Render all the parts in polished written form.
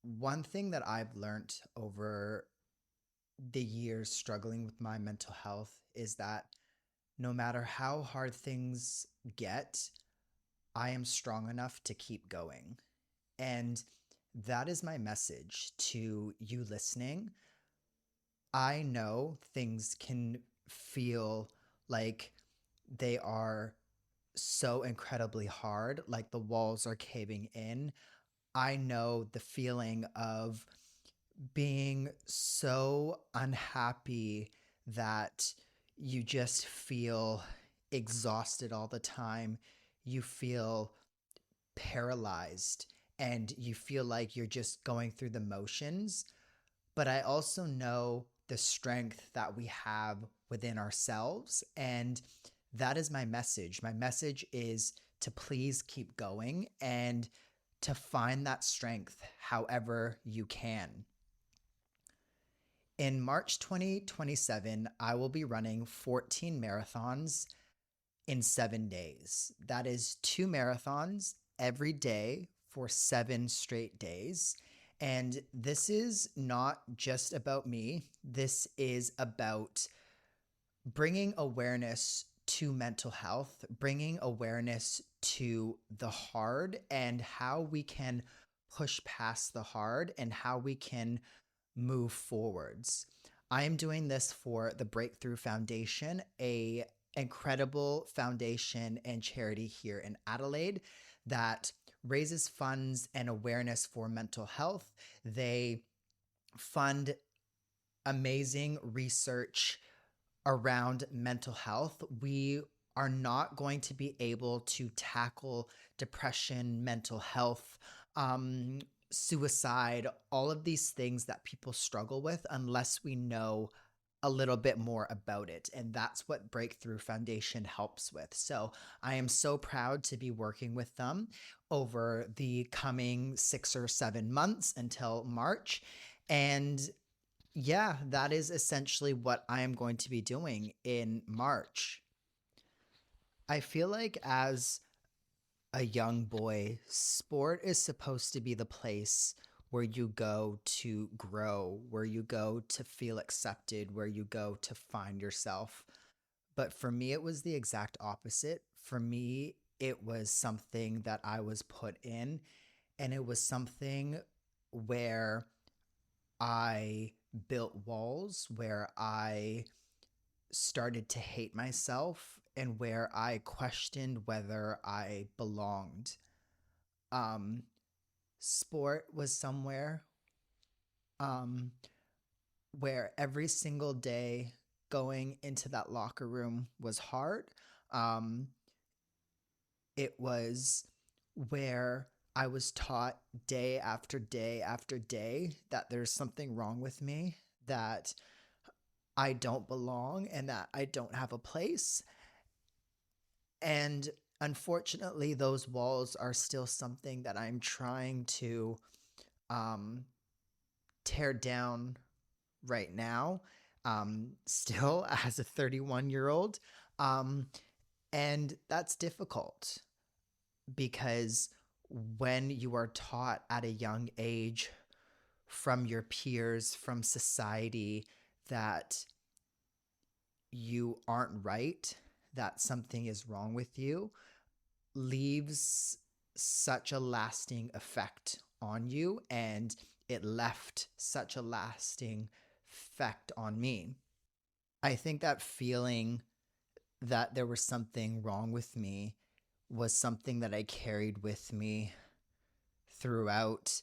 One thing that I've learned over the years struggling with my mental health is that no matter how hard things get, I am strong enough to keep going. And that is my message to you listening. I know things can feel like they are so incredibly hard, like the walls are caving in. I know the feeling of being so unhappy that you just feel exhausted all the time. You feel paralyzed and you feel like you're just going through the motions. But I also know the strength that we have within ourselves. And that is my message. My message is to please keep going and to find that strength however you can. In March 2027, I will be running 14 marathons in 7 days. That is two marathons every day for 7 straight days. And this is not just about me, this is about bringing awareness to mental health, bringing awareness to the hard and how we can push past the hard and how we can move forwards. I am doing this for the Breakthrough Foundation, a incredible foundation and charity here in Adelaide that raises funds and awareness for mental health. They fund amazing research around mental health. We are not going to be able to tackle depression, mental health, um, suicide, all of these things that people struggle with unless we know a little bit more about it. And that's what Breakthrough Foundation helps with. So I am so proud to be working with them over the coming 6 or 7 months until March. And yeah, that is essentially what I am going to be doing in March. I feel like as a young boy, sport is supposed to be the place where you go to grow, where you go to feel accepted, where you go to find yourself. But for me, it was the exact opposite. For me, it was something that I was put in, and it was something where I built walls, where I started to hate myself, and where I questioned whether I belonged. Um, Sport was somewhere um, where every single day going into that locker room was hard. Um, it was where I was taught day after day after day that there's something wrong with me, that I don't belong, and that I don't have a place. And unfortunately, those walls are still something that I'm trying to um, tear down right now, still as a 31-year-old. Um, and that's difficult because when you are taught at a young age from your peers, from society, that you aren't right, that something is wrong with you, leaves such a lasting effect on you. And it left such a lasting effect on me. I think that feeling that there was something wrong with me was something that I carried with me throughout.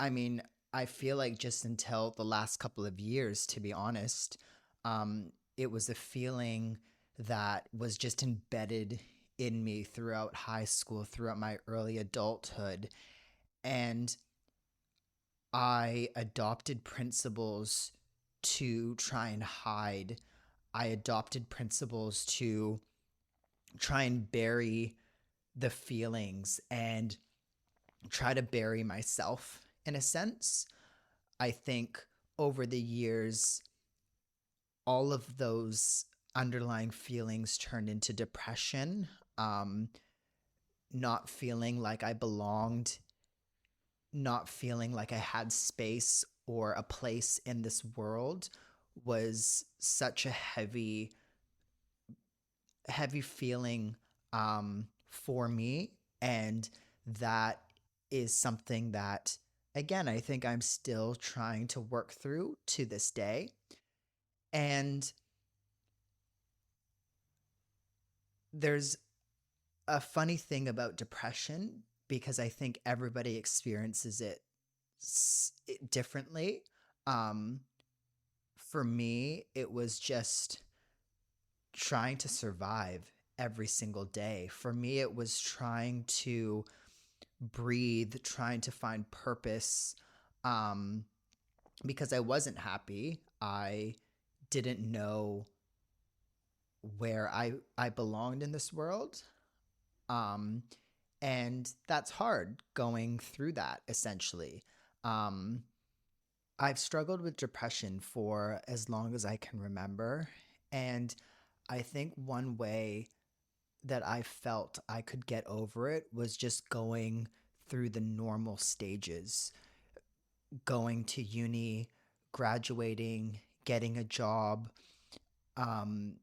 I mean, I feel like just until the last couple of years, to be honest, it was a feeling that was just embedded in me throughout high school, throughout my early adulthood. And I adopted principles to try and hide. I adopted principles to try and bury the feelings and try to bury myself in a sense. I think over the years, all of those underlying feelings turned into depression, um, not feeling like I belonged, not feeling like I had space or a place in this world was such a heavy feeling for me. And that is something that, again, I think I'm still trying to work through to this day. And there's a funny thing about depression because I think everybody experiences it differently. Um, for me, it was just trying to survive every single day. For me, it was trying to breathe, trying to find purpose, um, because I wasn't happy. I didn't know where I belonged in this world. Um, and that's hard going through that essentially. Um, I've struggled with depression for as long as I can remember. And I think one way that I felt I could get over it was just going through the normal stages, going to uni, graduating, getting a job, um,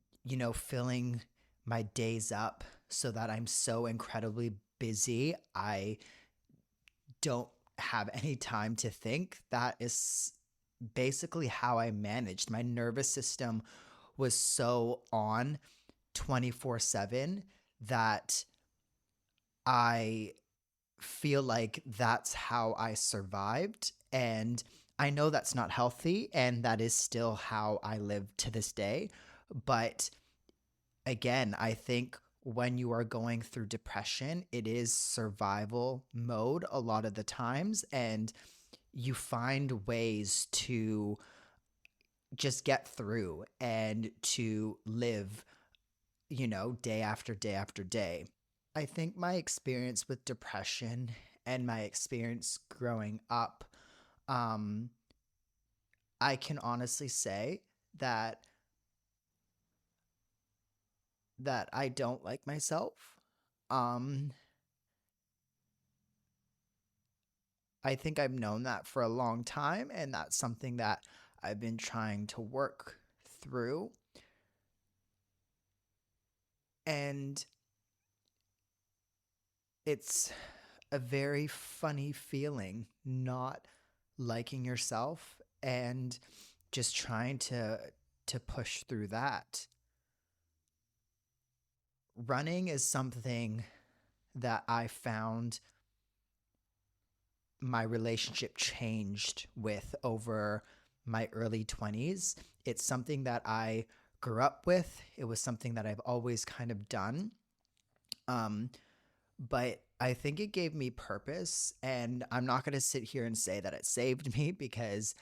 filling my days up so that I'm so incredibly busy. I don't have any time to think. That is basically how I managed. My nervous system was so on 24/7 that I feel like that's how I survived. And I know that's not healthy, and that is still how I live to this day. But again, I think when you are going through depression, it is survival mode a lot of the times. And you find ways to just get through and to live, day after day after day. I think my experience with depression and my experience growing up, um, I can honestly say that I don't like myself. Um, I think I've known that for a long time, and that's something that I've been trying to work through. And it's a very funny feeling not liking yourself and just trying to push through that. Running is something that I found my relationship changed with over my early 20s. It's something that I grew up with. It was something that I've always kind of done. Um, but I think it gave me purpose. And I'm not going to sit here and say that it saved me because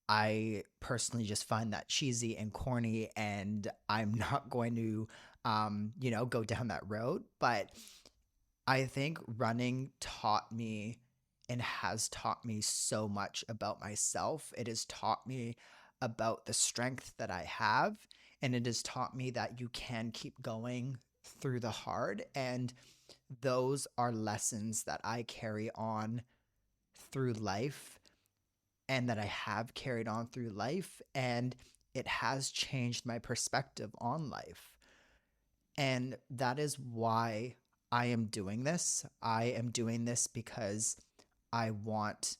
I personally just find that cheesy and corny, and I'm not going to, go down that road. But I think running taught me and has taught me so much about myself. It has taught me about the strength that I have, and it has taught me that you can keep going through the hard. And those are lessons that I carry on through life and that I have carried on through life. And it has changed my perspective on life. And that is why I am doing this. I am doing this because I want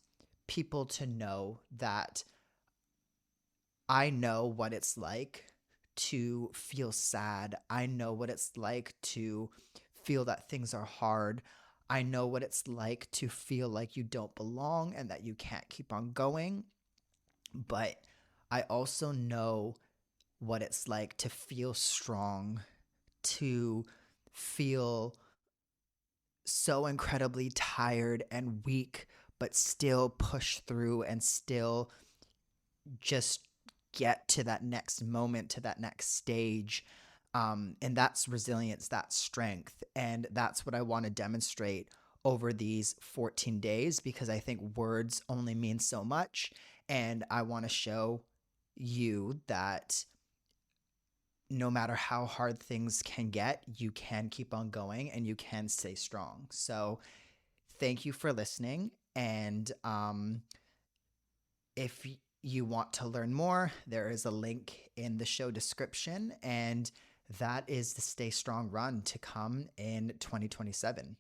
people to know that I know what it's like to feel sad. I know what it's like to feel that things are hard. I know what it's like to feel like you don't belong and that you can't keep on going. But I also know what it's like to feel strong, to feel so incredibly tired and weak, but still push through and still just get to that next moment, to that next stage. And that's resilience, that's strength. And that's what I want to demonstrate over these 14 days because I think words only mean so much. And I want to show you that no matter how hard things can get, you can keep on going and you can stay strong. So, thank you for listening. And if you want to learn more, there is a link in the show description, and that is the Stay Strong Run to come in 2027.